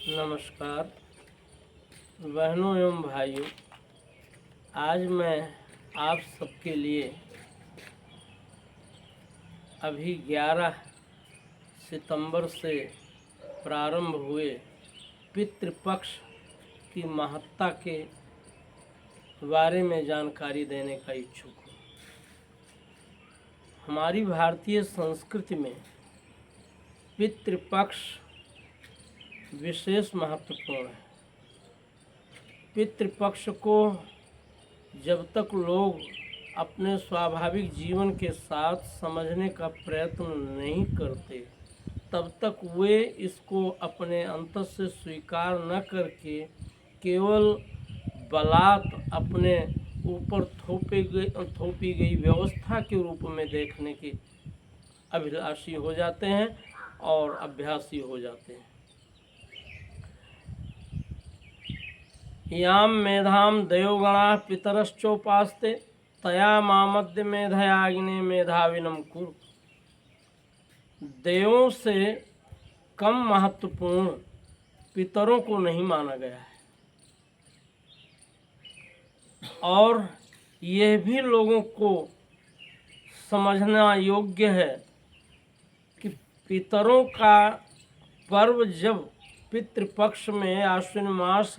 नमस्कार बहनों एवं भाइयों। आज मैं आप सबके लिए अभी 11 सितंबर से प्रारंभ हुए पितृपक्ष की महत्ता के बारे में जानकारी देने का इच्छुक हूँ। हमारी भारतीय संस्कृति में पितृपक्ष विशेष महत्वपूर्ण है। पितृपक्ष को जब तक लोग अपने स्वाभाविक जीवन के साथ समझने का प्रयत्न नहीं करते तब तक वे इसको अपने अंतर से स्वीकार न करके केवल बलात् अपने ऊपर थोपी गई व्यवस्था के रूप में देखने के अभिलाषी हो जाते हैं और अभ्यासी हो जाते हैं। याम मेधाम देवगणा पितरश्चोपास्ते तया मामद्य मेधयाग्ने मेधाविनम कुरु। देवों से कम महत्वपूर्ण पितरों को नहीं माना गया है और यह भी लोगों को समझना योग्य है कि पितरों का पर्व जब पितृपक्ष में आश्विन मास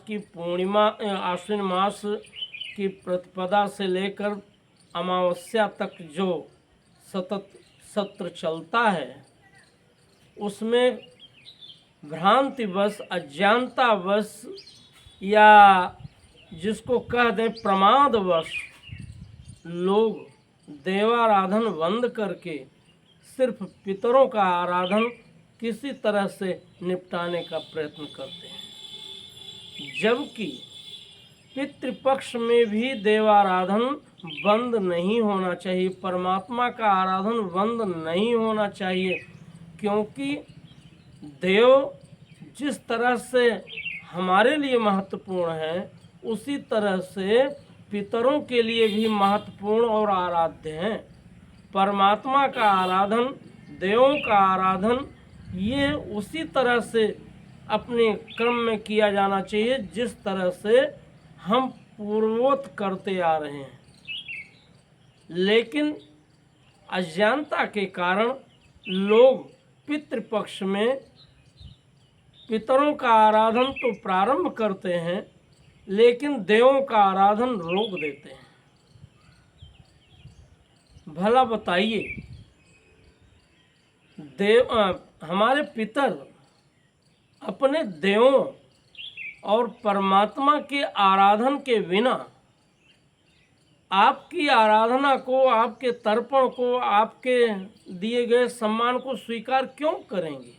की पूर्णिमा, आश्विन मास की प्रतिपदा से लेकर अमावस्या तक जो सतत सत्र चलता है उसमें भ्रांतिवश, अज्ञानतावश या जिसको कह दें प्रमादवश लोग देवाराधन बंद करके सिर्फ पितरों का आराधन किसी तरह से निपटाने का प्रयत्न करते हैं, जबकि पितृपक्ष में भी देवाराधन बंद नहीं होना चाहिए, परमात्मा का आराधन बंद नहीं होना चाहिए। क्योंकि देव जिस तरह से हमारे लिए महत्वपूर्ण है उसी तरह से पितरों के लिए भी महत्वपूर्ण और आराध्य हैं। परमात्मा का आराधन, देवों का आराधन ये उसी तरह से अपने क्रम में किया जाना चाहिए जिस तरह से हम पूर्ववत करते आ रहे हैं। लेकिन अज्ञानता के कारण लोग पितृपक्ष में पितरों का आराधन तो प्रारंभ करते हैं लेकिन देवों का आराधन रोक देते हैं। भला बताइए, हमारे पितर अपने देवों और परमात्मा के आराधन के बिना आपकी आराधना को, आपके तर्पण को, आपके दिए गए सम्मान को स्वीकार क्यों करेंगे?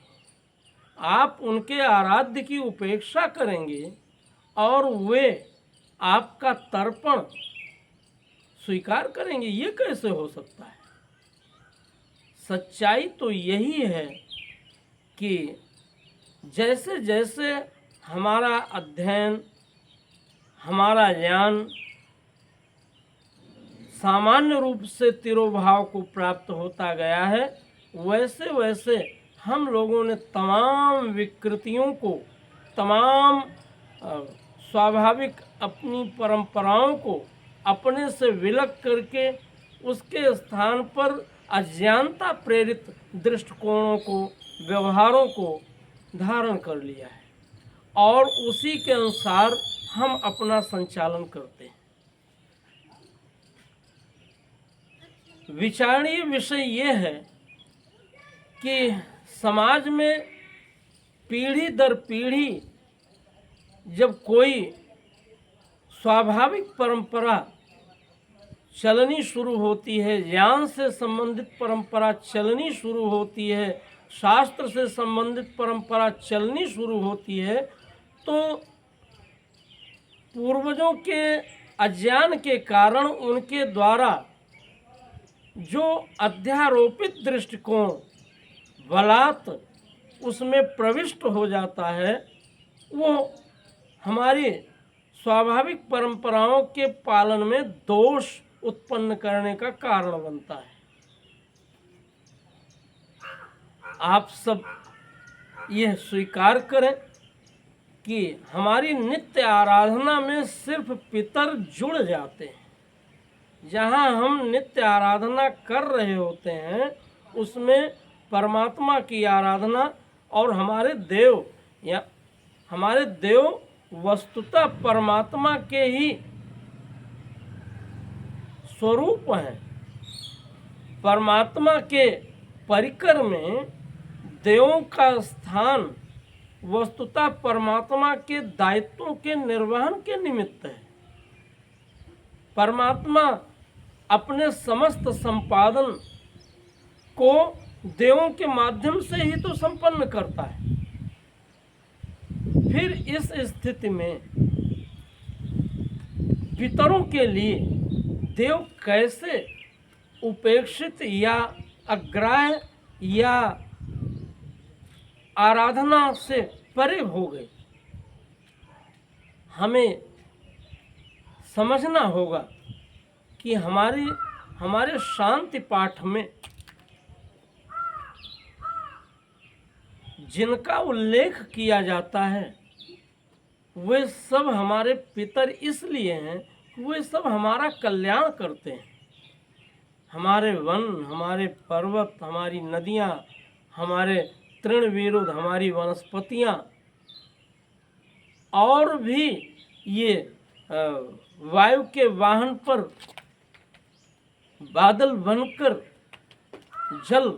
आप उनके आराध्य की उपेक्षा करेंगे और वे आपका तर्पण स्वीकार करेंगे, ये कैसे हो सकता है? सच्चाई तो यही है कि जैसे जैसे हमारा अध्ययन, हमारा ज्ञान सामान्य रूप से तिरोभाव को प्राप्त होता गया है, वैसे वैसे हम लोगों ने तमाम विकृतियों को, तमाम स्वाभाविक अपनी परंपराओं को अपने से विलग करके उसके स्थान पर अज्ञानता प्रेरित दृष्टिकोणों को, व्यवहारों को धारण कर लिया है और उसी के अनुसार हम अपना संचालन करते हैं। विचारणीय विषय ये है कि समाज में पीढ़ी दर पीढ़ी जब कोई स्वाभाविक परंपरा चलनी शुरू होती है, ज्ञान से संबंधित परंपरा चलनी शुरू होती है, शास्त्र से संबंधित परंपरा चलनी शुरू होती है, तो पूर्वजों के अज्ञान के कारण उनके द्वारा जो अध्यारोपित दृष्टिकोण बलात् उसमें प्रविष्ट हो जाता है, वो हमारी स्वाभाविक परंपराओं के पालन में दोष उत्पन्न करने का कारण बनता है। आप सब यह स्वीकार करें कि हमारी नित्य आराधना में सिर्फ पितर जुड़ जाते हैं। जहाँ हम नित्य आराधना कर रहे होते हैं उसमें परमात्मा की आराधना और हमारे देव वस्तुतः परमात्मा के ही स्वरूप हैं। परमात्मा के परिकर में देवों का स्थान वस्तुतः परमात्मा के दायित्वों के निर्वहन के निमित्त है। परमात्मा अपने समस्त संपादन को देवों के माध्यम से ही तो संपन्न करता है। फिर इस स्थिति में पितरों के लिए देव कैसे उपेक्षित या अग्राह्य या आराधना से परे हो गए? हमें समझना होगा कि हमारे शांति पाठ में जिनका उल्लेख किया जाता है वे सब हमारे पितर इसलिए हैं कि वे सब हमारा कल्याण करते हैं। हमारे वन, हमारे पर्वत, हमारी नदियाँ, हमारे तृण विरुद्ध, हमारी वनस्पतियाँ और भी ये वायु के वाहन पर बादल बनकर जल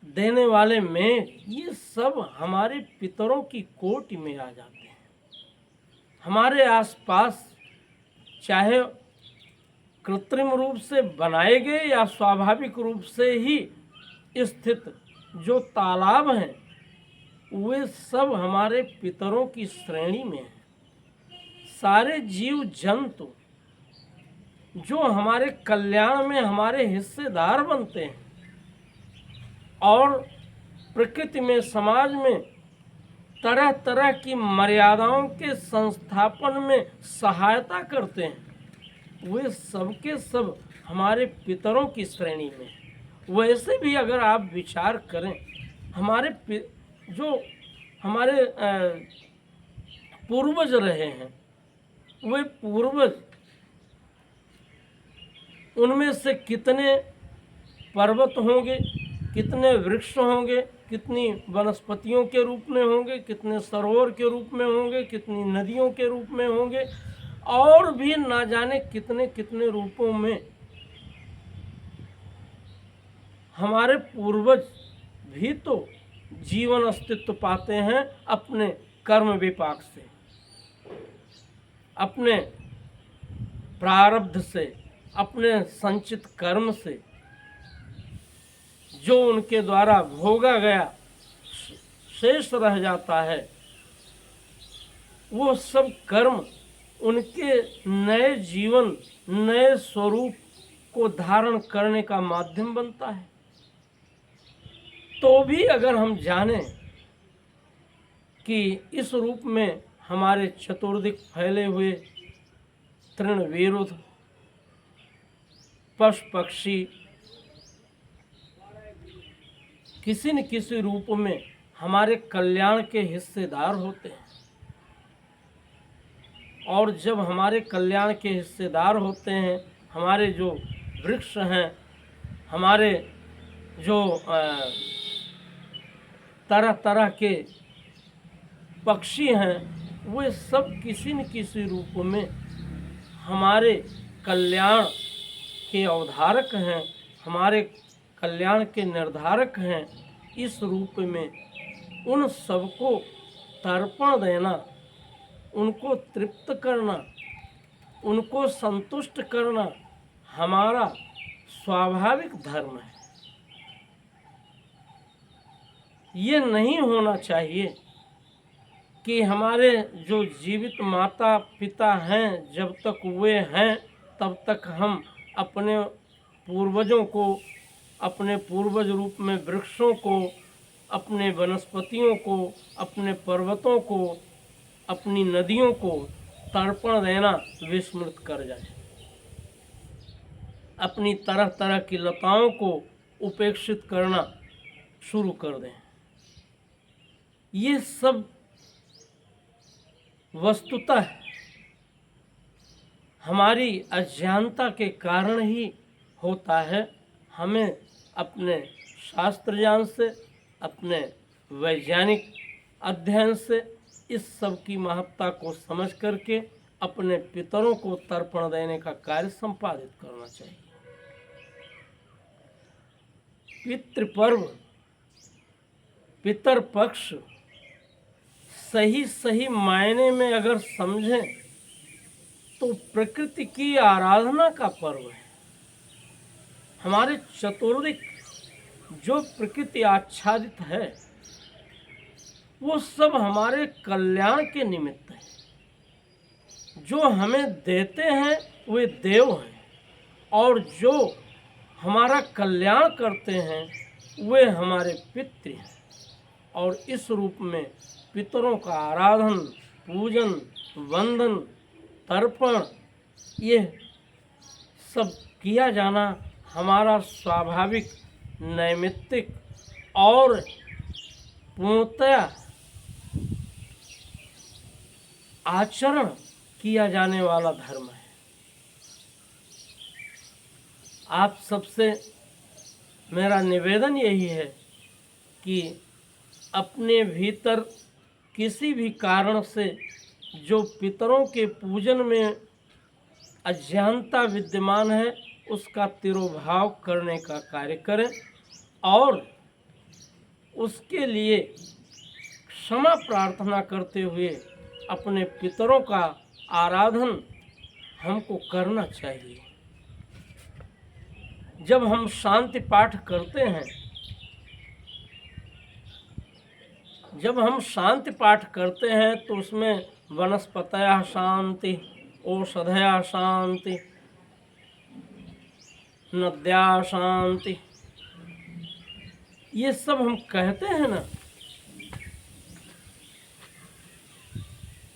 देने वाले मेघ, ये सब हमारे पितरों की कोटि में आ जाते हैं। हमारे आसपास चाहे कृत्रिम रूप से बनाए गए या स्वाभाविक रूप से ही स्थित जो तालाब हैं वे सब हमारे पितरों की श्रेणी में हैं। सारे जीव जंतु जो हमारे कल्याण में हमारे हिस्सेदार बनते हैं और प्रकृति में, समाज में तरह तरह की मर्यादाओं के संस्थापन में सहायता करते हैं, वे सब के सब हमारे पितरों की श्रेणी में हैं। वैसे भी अगर आप विचार करें, जो हमारे पूर्वज रहे हैं, वे पूर्वज उनमें से कितने पर्वत होंगे, कितने वृक्ष होंगे, कितनी वनस्पतियों के रूप में होंगे, कितने सरोवर के रूप में होंगे, कितनी नदियों के रूप में होंगे और भी ना जाने कितने कितने रूपों में हमारे पूर्वज भी तो जीवन अस्तित्व पाते हैं अपने कर्म विपाक से, अपने प्रारब्ध से, अपने संचित कर्म से जो उनके द्वारा भोगा गया शेष रह जाता है। वो सब कर्म उनके नए जीवन, नए स्वरूप को धारण करने का माध्यम बनता है। तो भी अगर हम जानें कि इस रूप में हमारे चतुर्दिक फैले हुए तृण विरुद्ध पशु पक्षी किसी न किसी रूप में हमारे कल्याण के हिस्सेदार होते हैं, और जब हमारे कल्याण के हिस्सेदार होते हैं, हमारे जो वृक्ष हैं, हमारे जो तरह तरह के पक्षी हैं, वे सब किसी न किसी रूप में हमारे कल्याण के अवधारक हैं, हमारे कल्याण के निर्धारक हैं। इस रूप में उन सबको तर्पण देना, उनको तृप्त करना, उनको संतुष्ट करना हमारा स्वाभाविक धर्म है। ये नहीं होना चाहिए कि हमारे जो जीवित माता पिता हैं, जब तक वे हैं तब तक हम अपने पूर्वजों को, अपने पूर्वज रूप में वृक्षों को, अपने वनस्पतियों को, अपने पर्वतों को, अपनी नदियों को तर्पण देना विस्मृत कर जाए, अपनी तरह तरह की लताओं को उपेक्षित करना शुरू कर दें। ये सब वस्तुतः हमारी अज्ञानता के कारण ही होता है। हमें अपने शास्त्र ज्ञान से, अपने वैज्ञानिक अध्ययन से इस सब की महत्ता को समझ करके अपने पितरों को तर्पण देने का कार्य संपादित करना चाहिए। पितृपर्व, पितर पक्ष सही मायने में अगर समझें तो प्रकृति की आराधना का पर्व है। हमारे चतुर्दिक जो प्रकृति आच्छादित है वो सब हमारे कल्याण के निमित्त है। जो हमें देते हैं वे देव हैं और जो हमारा कल्याण करते हैं वे हमारे पितृ हैं। और इस रूप में पितरों का आराधन, पूजन, वंदन, तर्पण ये सब किया जाना हमारा स्वाभाविक, नैमित्तिक और पूर्णतया आचरण किया जाने वाला धर्म है। आप सबसे मेरा निवेदन यही है कि अपने भीतर किसी भी कारण से जो पितरों के पूजन में अज्ञानता विद्यमान है उसका तिरोभाव करने का कार्य करें और उसके लिए क्षमा प्रार्थना करते हुए अपने पितरों का आराधन हमको करना चाहिए। जब हम शांति पाठ करते हैं, जब हम शांति पाठ करते हैं तो उसमें वनस्पतयः शांति, औषधयः शांति, नद्याः शांति, ये सब हम कहते हैं ना।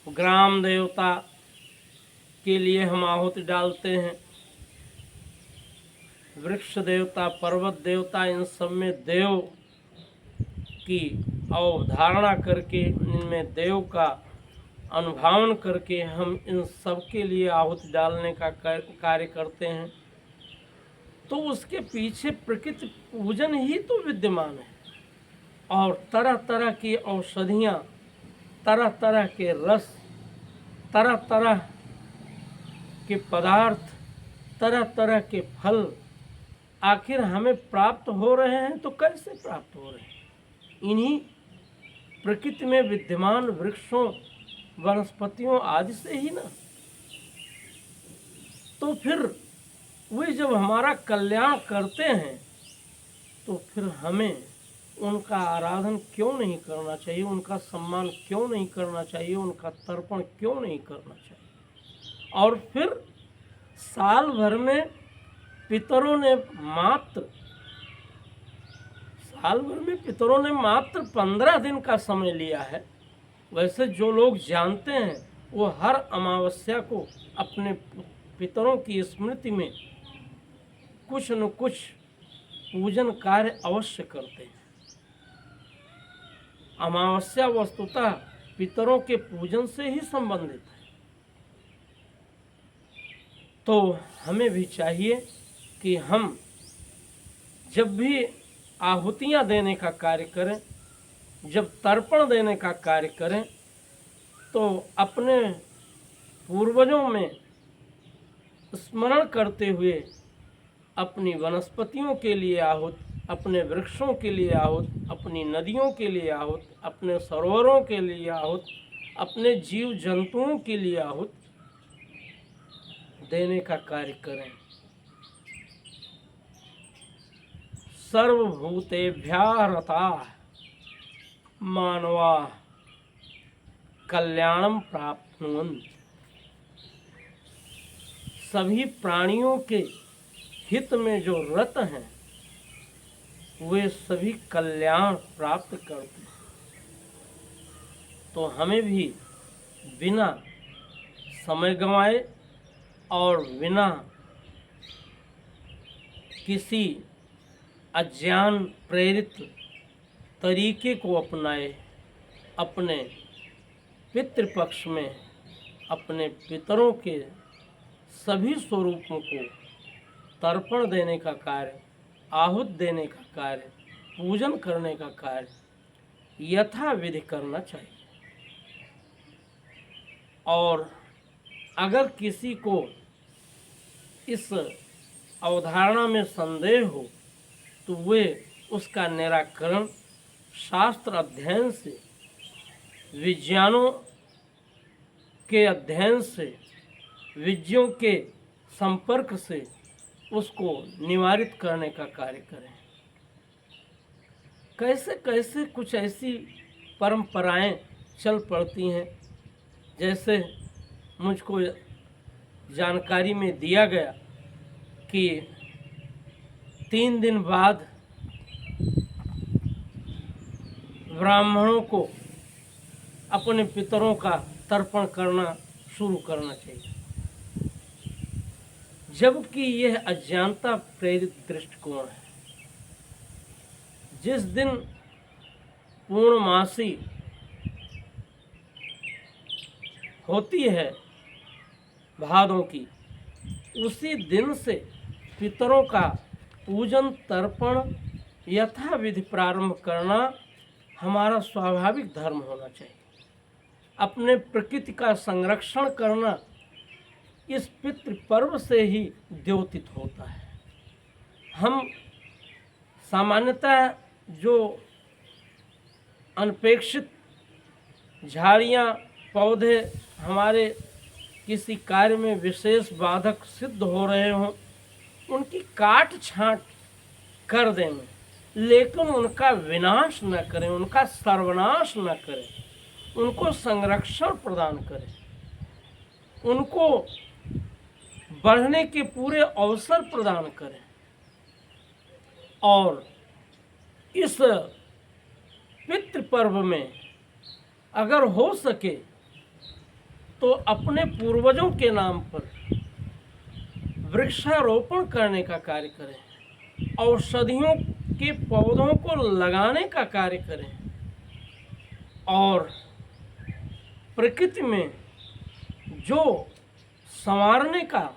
ग्राम देवता के लिए हम आहुति डालते हैं, वृक्ष देवता, पर्वत देवता, इन सब में देव की अवधारणा करके, इनमें देव का अनुभावन करके हम इन सब के लिए आहुति डालने का कार्य करते हैं। तो उसके पीछे प्रकृति पूजन ही तो विद्यमान है और तरह तरह की औषधियाँ, तरह तरह के रस, तरह तरह के पदार्थ, तरह तरह के फल आखिर हमें प्राप्त हो रहे हैं। तो कैसे प्राप्त हो रहे हैं? इन्हीं प्रकृति में विद्यमान वृक्षों, वनस्पतियों आदि से ही ना। तो फिर वे जब हमारा कल्याण करते हैं तो फिर हमें उनका आराधन क्यों नहीं करना चाहिए, उनका सम्मान क्यों नहीं करना चाहिए, उनका तर्पण क्यों नहीं करना चाहिए? और फिर साल भर में पितरों ने मात्र 15 दिन का समय लिया है। वैसे जो लोग जानते हैं वो हर अमावस्या को अपने पितरों की स्मृति में कुछ न कुछ पूजन कार्य अवश्य करते हैं। अमावस्या वस्तुतः पितरों के पूजन से ही संबंधित है। तो हमें भी चाहिए कि हम जब भी आहुतियाँ देने का कार्य करें, जब तर्पण देने का कार्य करें, तो अपने पूर्वजों में स्मरण करते हुए अपनी वनस्पतियों के लिए आहुत, अपने वृक्षों के लिए आहुत, अपनी नदियों के लिए आहुत, अपने सरोवरों के लिए आहुत, अपने जीव जंतुओं के लिए आहुत देने का कार्य करें। सर्वभूतेभ्यः रताः मानवाः कल्याणं प्राप्नुवन्ति। सभी प्राणियों के हित में जो रत हैं वे सभी कल्याण प्राप्त करते हैं। तो हमें भी बिना समय गंवाए और बिना किसी अज्ञान प्रेरित तरीके को अपनाए अपने पितृपक्ष में अपने पितरों के सभी स्वरूपों को तर्पण देने का कार्य, आहुत देने का कार्य, पूजन करने का कार्य यथाविधि करना चाहिए। और अगर किसी को इस अवधारणा में संदेह हो तो वे उसका निराकरण शास्त्र अध्ययन से, विज्ञानों के अध्ययन से, विज्ञों के संपर्क से उसको निवारित करने का कार्य करें। कैसे कैसे कुछ ऐसी परंपराएं चल पड़ती हैं, जैसे मुझको जानकारी में दिया गया कि 3 दिन बाद ब्राह्मणों को अपने पितरों का तर्पण करना शुरू करना चाहिए, जबकि यह अज्ञानता प्रेरित दृष्टिकोण है। जिस दिन पूर्णमासी होती है भादों की, उसी दिन से पितरों का पूजन तर्पण यथाविधि प्रारंभ करना हमारा स्वाभाविक धर्म होना चाहिए। अपने प्रकृति का संरक्षण करना इस पितृ पर्व से ही द्योतित होता है। हम सामान्यतः जो अनपेक्षित झाड़ियाँ, पौधे हमारे किसी कार्य में विशेष बाधक सिद्ध हो रहे हों, उनकी काट छांट कर दें, लेकिन उनका विनाश न करें, उनका सर्वनाश न करें, उनको संरक्षण प्रदान करें, उनको बढ़ने के पूरे अवसर प्रदान करें। और इस पितृ पर्व में अगर हो सके तो अपने पूर्वजों के नाम पर वृक्षारोपण करने का कार्य करें, औषधियों के पौधों को लगाने का कार्य करें, और प्रकृति में जो संवारने का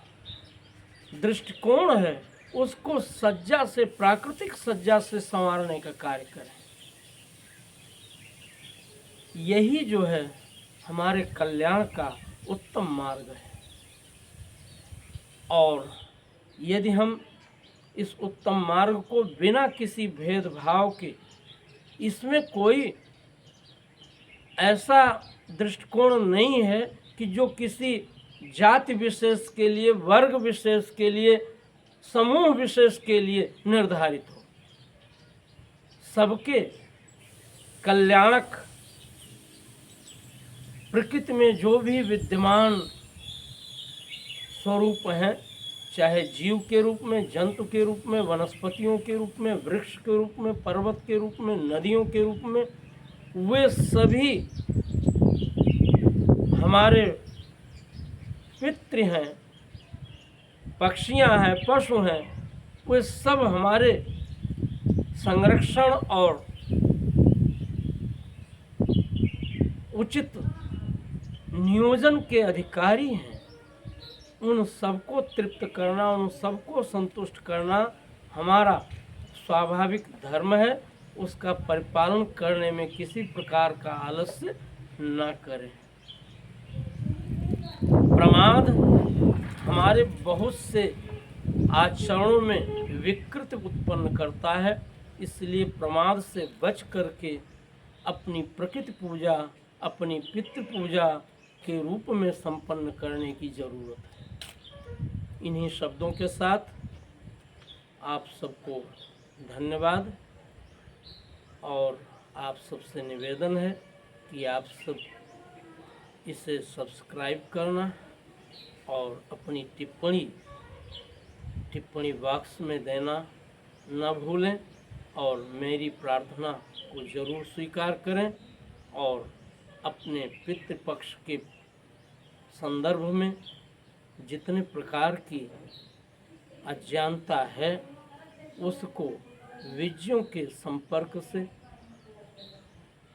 दृष्टिकोण है उसको सज्जा से, प्राकृतिक सज्जा से संवारने का कार्य करें। यही जो है हमारे कल्याण का उत्तम मार्ग है। और यदि हम इस उत्तम मार्ग को बिना किसी भेदभाव के, इसमें कोई ऐसा दृष्टिकोण नहीं है कि जो किसी जाति विशेष के लिए, वर्ग विशेष के लिए, समूह विशेष के लिए निर्धारित हो। सबके कल्याणक प्रकृति में जो भी विद्यमान स्वरूप हैं, चाहे जीव के रूप में, जंतु के रूप में, वनस्पतियों के रूप में, वृक्ष के रूप में, पर्वत के रूप में, नदियों के रूप में, वे सभी हमारे पितृ हैं, पक्षियां हैं, पशु हैं, वे सब हमारे संरक्षण और उचित नियोजन के अधिकारी हैं। उन सबको तृप्त करना, उन सबको संतुष्ट करना हमारा स्वाभाविक धर्म है। उसका परिपालन करने में किसी प्रकार का आलस्य न करें। प्रमाद हमारे बहुत से आचरणों में विकृति उत्पन्न करता है, इसलिए प्रमाद से बच करके अपनी प्रकृति पूजा, अपनी पितृ पूजा के रूप में संपन्न करने की जरूरत है। इन्हीं शब्दों के साथ आप सबको धन्यवाद, और आप सबसे निवेदन है कि आप सब इसे सब्सक्राइब करना और अपनी टिप्पणी बॉक्स में देना न भूलें, और मेरी प्रार्थना को ज़रूर स्वीकार करें। और अपने पितृपक्ष के संदर्भ में जितने प्रकार की अज्ञानता है उसको विज्ञों के संपर्क से,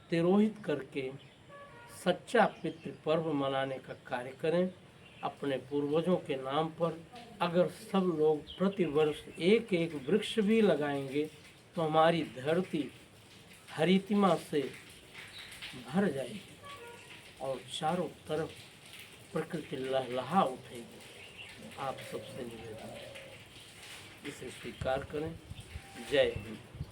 तिरोहित करके सच्चा पितृ पर्व मनाने का कार्य करें। अपने पूर्वजों के नाम पर अगर सब लोग प्रतिवर्ष एक एक वृक्ष भी लगाएंगे तो हमारी धरती हरितिमा से भर जाएगी और चारों तरफ प्रकृति लहलहा उठेगी। आप सबसे निवेदन है इसे स्वीकार करें। जय हिंद।